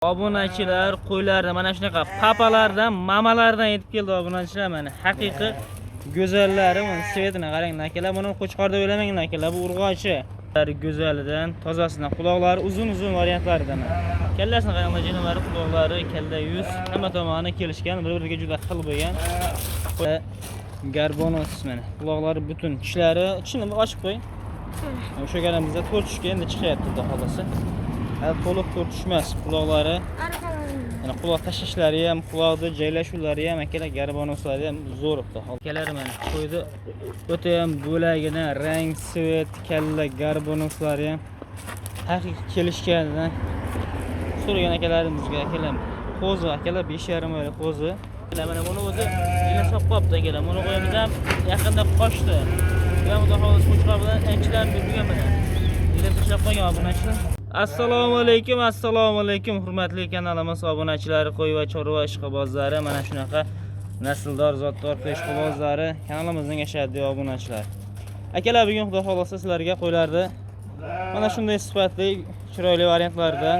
Obunachilar qo'ylarni mana shunaqa papalardan, mamalardan yetib keldi obunachilar mana. Haqiqiy go'zallari, mana svetini qarang akalar. Buni qo'chqorda o'ylamang akalar, bu urg'ochi. Go'zalidan, tozasidan, quloqlari uzun-uzun variantlaridan. Kallasini qaranglar, jinovari quloqlari, kalla yuz, hamma tomoni kelishgan, bir-biriga juda xil bo'lgan. Garbonos mana. Quloqlari butun, tishlari, tishini ochib qo'y. O'shaganimizda 4 tishga endi chiqyapti xudo xolasa. To'liq 4 tish emas, quloqlari. Mana quloq tashlashlari ham, quloqda joylashuvlari ham, akalar garbonoslari ham zo'r xudo xolasa. Akalar mana qo'ydi. O'ta ham bo'lagidan rang, svet, kalla garbonoslari ham haqiqiy kelishganidan so'ragan akalarimizga akalar. Qo'zi akalar 5,5 oylik qo'zi. Mana buni o'zi ilashib qopti akalar. Buni qo'yimiz ham yaqinda qochdi. Ham xudo xolasa qo'chqor bilan anchilarni bilgan mana. Ilib tashlab qo'ygan obunachilar. Assalomu alaykum hurmatli kanalimiz obunachilari, qo'y va chorva ishqibozlari, mana shunaqa nasldor, zotdor qo'y ishqibozlari kanalimizning ashaddiy obunachilar. Akalar, bugun xudo xolasa sizlarga qo'ylarni mana shunday sifatli, chiroyli variantlardan,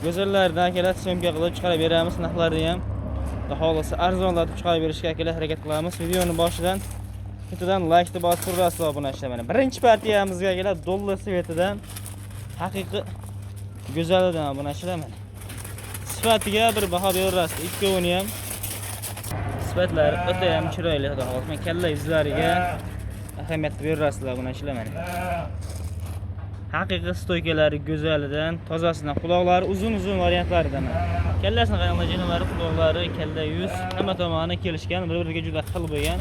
go'zallardan akalar syomka qilib chiqarib beramiz. Narxlarini ham xudo xolasa arzonlatib chiqarib berishga akalar harakat qilamiz. Videoni boshidan ketidan like bosib turasiz obunachilar. Mana birinchi partiyamizga akalar dollar svetidan haqiqiy go'zalidan obunachilar mana. Sifatiga bir baho berasiz. Ikkovini ham sifatlari o'ta ham chiroyli xudo xolasa. Men kalla yuzlariga ahamiyat berasizlar obunachilar mana. Haqiqiy stoykalari go'zalidan, tozasidan, quloqlari uzun-uzun variantlaridan. Kallasini qaranglar, jinovari quloqlari, kalla yuz, hamma tomoni kelishgan, bir-biriga juda xil bo'lgan.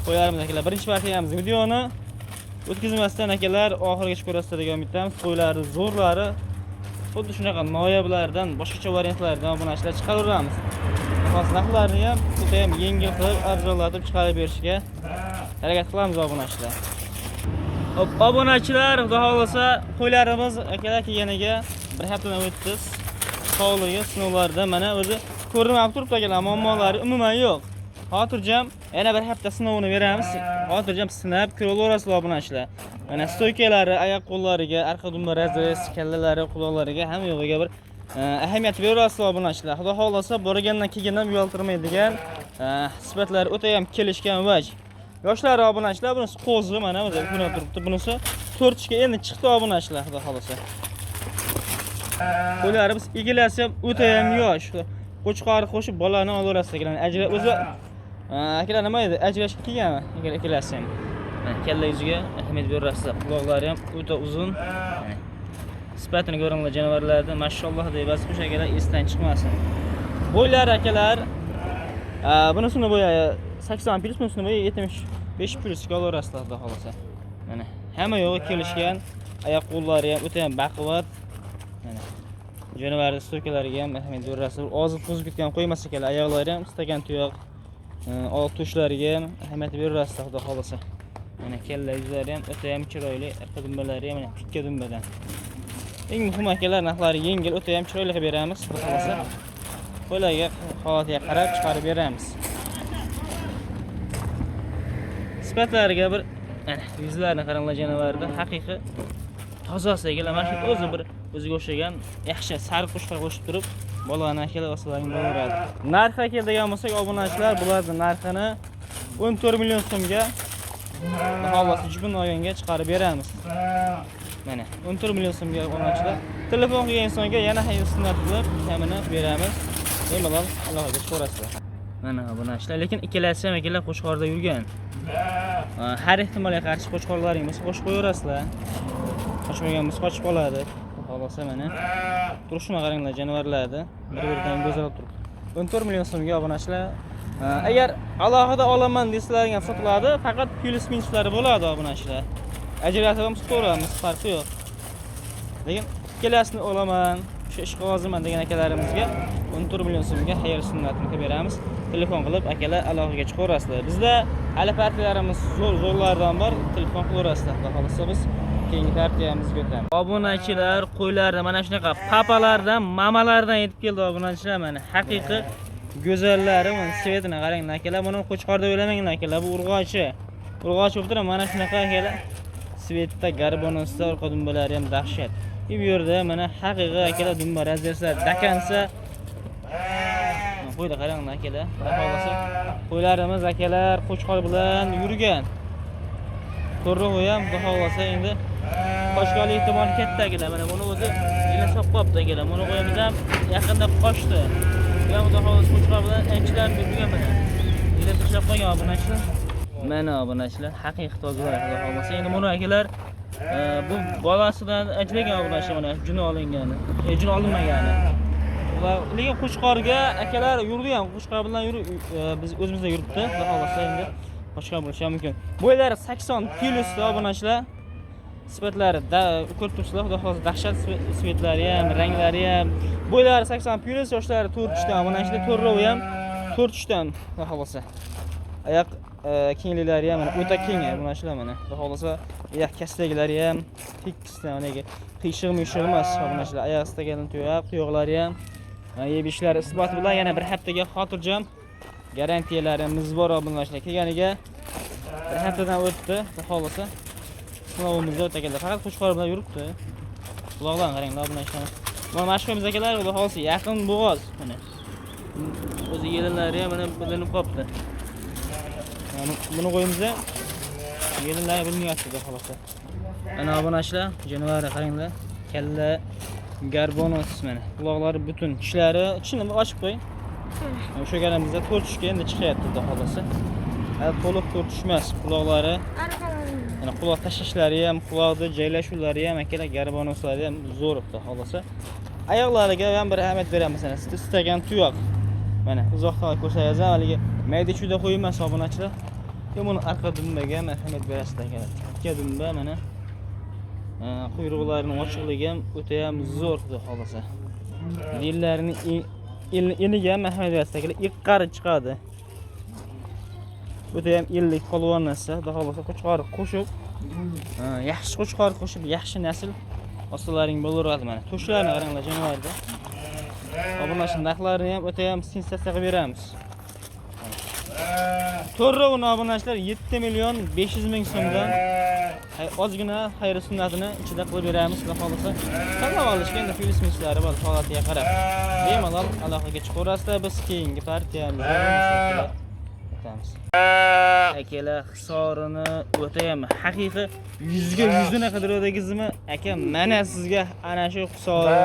Qo'ylarimiz akalar, birinchi partiyamiz videoni o'tkazmasdan akalar oxirigacha ko'rasiz degan umiddamiz. Qo'ylari zo'rlari xuddi shunaqa noyoblardan, boshqacha variantlardan obunachilar chiqaraveramiz. Xos narxlarini ham juda ham yengil qilib arzonlatib chiqarib berishga harakat qilamiz obunachilar. Obunachilar, xudo xolasa qo'ylarimiz akalar kelganiga bir haftadan o'tdi. Sog'lig'i sinovlarda mana o'zi ko'rinib turibdi akalar, muammolari umuman yo'q. Xotirjam yana bir hafta sinovini beramiz. Xotirjam sinab ko'raverasizlar obunachilar. Mana stoykalari, oyoq qo'llariga, arqa dumbarazı, kallalari, quloqlariga hamma yo'g'iga bir ahamiyat berasizlar obunachilar. Xudo xolasa borgandan kelgandan uyaltirmaydigan sifatlari o'ta ham kelishgan vaj. Yoshlar obunachilar, bunisi qo'zi mana o'zi ko'rinib turibdi. Bunisi 4 tishga endi chiqdi obunachilar xudo xolasa. Qo'ylarimiz egilasi ham o'ta ham yosh. Qo'chqor qo'shib bolani olaverasiz akalar. Ajrab o'zi akalar nima edi? Ajrashib kelganmi? Ikkalasi ham. Mana kalla yuziga ahamiyat berasizlar. Quloqlari ham o'ta uzun. Sifatini ko'ringlar jonivorlardan, mashalloh deysiz, o'sha akalar esdan chiqmasin. Bo'ylari akalar, bunisini bo'yi 80 plus, bunisini bo'yi 75 plus ga olaverasizlar xudo xolasa. Mana hamma yo'g'i kelishgan, oyoq qo'llari ham o'ta ham baquvvat. Mana jonivorlar stoykalariga ham ahamiyat berasizlar. Ozib qo'zib ketgan qo'ymas akalar, oyoqlari ham istagan tuyoq, old tushlariga ham ahamiyat berasizlar xudo xolasa. Mana kalla yuzlari ham o'ta ham chiroyli, arqa dumbalari ham mana tikka dumbadan. Eng muhim akalar, narxlari yengil, o'ta ham chiroyli qilib beramiz xudo xolasa. Qo'ylarga holatiga qarab chiqarib beramiz. Sifatlariga bir mana yuzlarini qaranglar jonivorda, haqiqiy tozasi akalar. Mana shu o'zi bir o'ziga o'xshagan yaxshi sariq qo'shqor qo'shib turib, bolani akalar osalaring bo'laveradi. Narxga keladigan bo'lsak, obunachilar, bularning narxini 14 million so'mga xolasi jibin oyonga chiqarib beramiz. Mana 14 million so'mga obunachilar. Telefon qilgan insonga yana hayosini qilib kamini beramiz. Bemalol aloqaga chiqarasizlar. Mana obunachilar, lekin ikkalasi ham akalar qo'chqorda yurgan. Har ehtimolga qarshi qo'chqorlaring bo'lsa qo'shib qo'yaverasizlar. Qochmagan bo'lsa qochib qoladi. Xolasa mana turishini qaranglar jonivorlarni, bir-biridan go'zal turibdi. 14 million so'mga obunachilar. Agar alohida olaman desalar ham sotiladi, faqat plus minuslari bo'ladi obunachilar. Ajratib ham so'raymiz, farqi yo'q. Lekin ikkalasini olaman, shu ishqibozman degan akalarimizga 14 million so'mga xayr sunnatini qilib beramiz. Telefon qilib akalar aloqaga chiqarasizlar. Bizda hali partiyalarimiz zo'rlardan bor, telefon qilaverasizlar. Xudo xolasa biz keyingi partiyamizga o'tamiz. Obunachilar, qo'ylarni mana shunaqa papalardan, mamalardan yetib keldi obunachilar mana. Haqiqiy go'zallari, mana svetini qarang akalar. Buni qo'chqorda o'ylamang akalar, bu urg'ochi. Urg'ochi bo'lib turib mana shunaqa akalar. Svetda garbonosda orqa dumbalari ham dahshat. Bu yerda mana haqiqiy akalar dumba razverslar dakansa qo'yda qaranglar akalar. Xohlasa qo'ylarimiz akalar qo'chqor bilan yurgan. To'rroq ham xohlasa endi qochganlik ehtimoli katta akalar. Mana buni o'zi yana soqqopti akalar. Buni qo'yamiz ham yaqinda qochdi. Bular xudo xohlasa qo'chqor bilan anchilar yurgan mana. Yana tashlab qo'ygan obunachilar. Mana obunachilar haqiqiy tozalar xudo xohlasa. Endi buni akalar bu bolasidan ajragan obunachi mana juni olingani. Juni olinmagani. Ular lekin qo'chqorga akalar yurdi ham. Qo'chqor bilan biz o'zimizda yuribdi. Xudo xohlasa endi qo'chqor bo'lishi mumkin. Bo'ylari 80 kilosi obunachilar. Sifatlari ko'rib turibsizlar, xudo xohlasa dahshat sifatlari ham, ranglari ham. Bo'ylari 80 plus, yoshlari 4 dan, mana ishda 4 ro'y ham 4 dan, xudo xohlasa. Oyoq kengliklari ham mana o'ta keng mana shular mana. Xudo xohlasa oyoq kastaglari ham tekisdan, unaga qiyshiq-mishig' emas, mana shular oyoq istagan tuyoqlari ham. Yeb-ishlari isbot bilan yana bir haftaga xotirjam garantiyalarimiz bor obunachilar. Kelganiga bir haftadan o'tdi, xudo xohlasa. Sinovimizda o'tganlar faqat qo'chqor bilan yuribdi. Quloqdan qaranglar buni ishlarni. Mana mashhurimiz akalar xudo xohlasa yaqin bo'g'oz mana. O'zi yelinlari ham mana bilinib qopti. Buni qo'yimiz ham yelinlari bilinyapti xudo xohlasa. Ana obunachilar, jonivorlar qaranglar. Kalla garbonos mana. Quloqlari butun, tishlari ichini ochib qo'ying. O'shaganimizda 4 tushga endi chiqyapti xudo xohlasa. To'liq 4 tushmas quloqlari. Mana quloq tashlashlari ham, quloqda joylashuvlari ham, akalar garbonoslari ham zo'r xudo xohlasa. Oyoqlariga ham bir ahamiyat beramiz. Mana siz istagan tuyoq. Mana uzoqdan ko'rsangiz ham haligi mayda chuyda qo'ymas obunachilar. Buni arqa dumbaga ham ahamiyat berasizlar akalar. Ikki dumba mana quyruqlarining ochiqligi ham o'ta ham zo'r xudo xohlasa. Dillarining eniga ham ahamiyat berasizlar akalar. Iqqari chiqadi. O'ta ham illik polvon narsa, xudo xohlasa qo'chqor qo'shib, yaxshi qo'chqor qo'shib, yaxshi nasl ostalaring bo'laveradi mana. To'shlarni qaranglar jonivorda. Obunachilar narxlarini ham o'ta ham sensatsiya qilib beramiz. To'rrovni obunachilar 7 million 500 ming so'mdan ozgina xayr sunnatini ichida qilib beramiz, xudo xohlasa. Tanlab olishga endi filsmishlari bor, holatiga qarab. Bemalol aloqaga chiqaverasizlar, biz keyingi partiyamizda o'tamiz. Akalar hisorini o'ta ham haqiqiy 100 ga 100 ni qidiruvdagizmi? Aka, mana sizga ana shu hisorini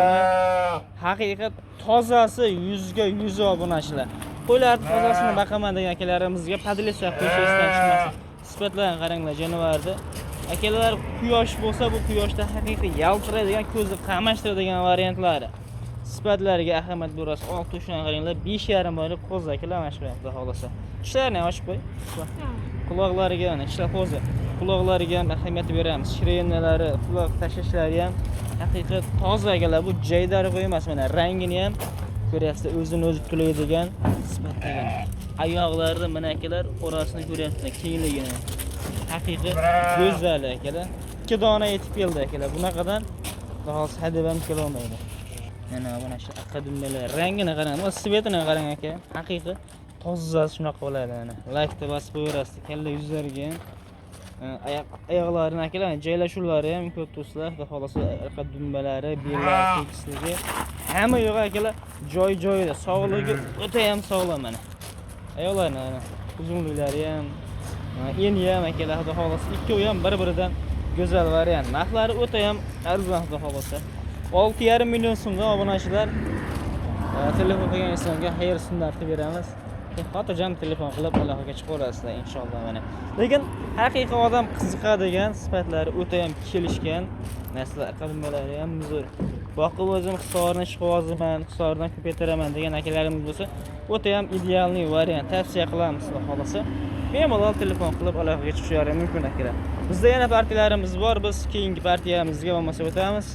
haqiqiy tozasi 100 ga 100 obunachilar. Qo'ylar tozasini baqaman degan akalarimizga padlesa qo'shishdan chiqmasin. Sifatlarni qaranglar jonivorda. Akalar quyosh bo'lsa, bu quyoshda haqiqiy yaltiraydigan, ko'zni qamashtiradigan variantlari. Sifatlariga ahamiyat berasiz. 6 tushdan qaranglar, 5,5 oylik qo'z akalar mana shu yerda xohlasa. Tishlarini ochib qo'y. Quloqlariga mana tishlar qo'zi. Quloqlariga ham ahamiyat beramiz. Shirennalari, quloq tashlashlari ham haqiqiy toza akalar. Bu jaydari qo'ymas mana rangini ham ko'ryapsiz, o'zini o'zi to'laydigan sifatlagan. Oyoqlarida mana akalar orasini ko'ryapsizlar, kengligini. Haqiqiy go'zal akalar. 2 dona yetib keldi akalar. Bunaqadan hozir hadeb ham kelolmaydi. Mana buni shu aqadimlar rangini qarang, va svetini qarang aka. Haqiqiy toza shunaqa bo'ladi mana. Laykni bosib qo'yarasiz. Kalla yuzlariga oyoqlarini akalar joylashuvlari ham ko'p do'stlar. Xudo xolasa aqadimlari, bellar tekisligi hamma yo'q akalar. Joy-joyida sog'ligi o'ta ham sog'lom mana. Oyoqlarni uzunliklari ham eni ham akalar xudo xolasa ikkovi ham bir-biridan go'zal variant. Narxlari o'ta ham arzon xudo xolasa. 6,5 million so'mdan obunachilar telefon qilgan insonga xayr sunnat qilib beramiz. Xotirjam telefon qilib aloqaga chiqaverasizlar inshaalloh mana. Lekin haqiqiy odam qiziqadigan sifatlari o'ta ham kelishgan narsalar aqadimlari ham zo'r. Boqib o'zim hisorini chiqayozaman, hisordan ko'paytiraman degan akalarimiz bo'lsa, o'ta ham idealniy variant tavsiya qilamiz xudo xolasa. Bemalol telefon qilib aloqaga chiqishlari mumkin akalar. Bizda yana partiyalarimiz bor. Biz keyingi partiyamizga bo'lmasa o'tamiz.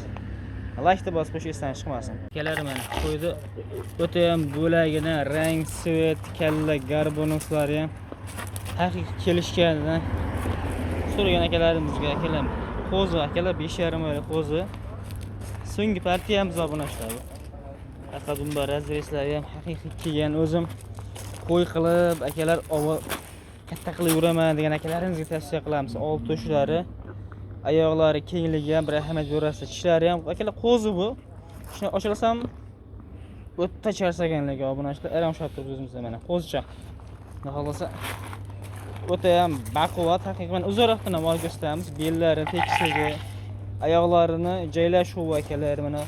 Lashda bosib qo'shishdan chiqmasin. Akalar mana qo'ydi. O'ta ham bo'lagini, rang, svet, kalla, garbonoslari ham haqiqiy kelishganidan so'ragan akalarimizga akalar. Qo'zi akalar 5,5 oylik qo'zi. So'nggi partiyamiz obunachilar bu. Aqadumba razreslari ham haqiqiy kelgan o'zim qo'y qilib akalar katta qilib yuraman degan akalarimizga tavsiya qilamiz. 6 toshlari Oyoqlari kengligi ham bir ahamiyat berasiz. Tishlari ham akalar qo'zi bu. Shuni ochilasam o'tda charchaganligi obunachilar eram shatib o'zimizda mana qo'zicha. Xohlasa o'ta ham baquvvat, haqiqatan uzoqdan ham olib ko'rsatamiz. Bellari tekisligi, oyoqlarini joylashuvi akalar mana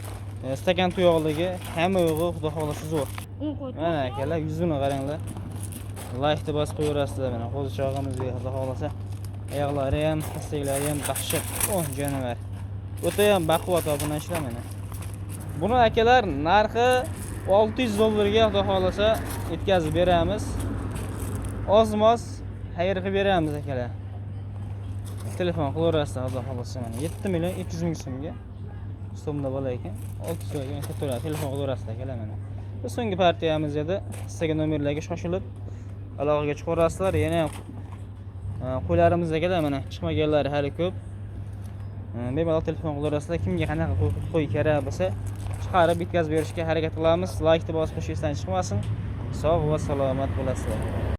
stakan tuyoqligi hamma yo'g'i xudo xohlasa zo'r. Mana akalar yuzini qaranglar. Like bosib qo'yarasizlar mana qo'zichog'imizga xudo xohlasa. Oyoqlari ham, hastaklari ham dahshat. Oh jonivar. O'ta ham baquvvat obunachilar mana. Buni akalar narxi $600 ga xudo xohlasa yetkazib beramiz. Ozmoz xayr qilib beramiz akalar. Telefon qilaverasizlar xudo xohlasa mana 7.200.000 so'mga. So'mda bo'lar ekan. 600 ga kattalar telefon qilaverasizlar akalar mana. Bu so'nggi partiyamiz edi. Sizga nomerlarga shoshilib aloqaga chiqarasizlar. Yana qo'ylarimiz akalar mana chiqmaganlari hali ko'p. Bemalol telefon qilaverasizlar. Kimga qanaqa qo'y kerak bo'lsa chiqarib bitkazib berishga harakat qilamiz. Like bosib qo'shishdan chiqmasin. Sog' va salomat bo'lasizlar.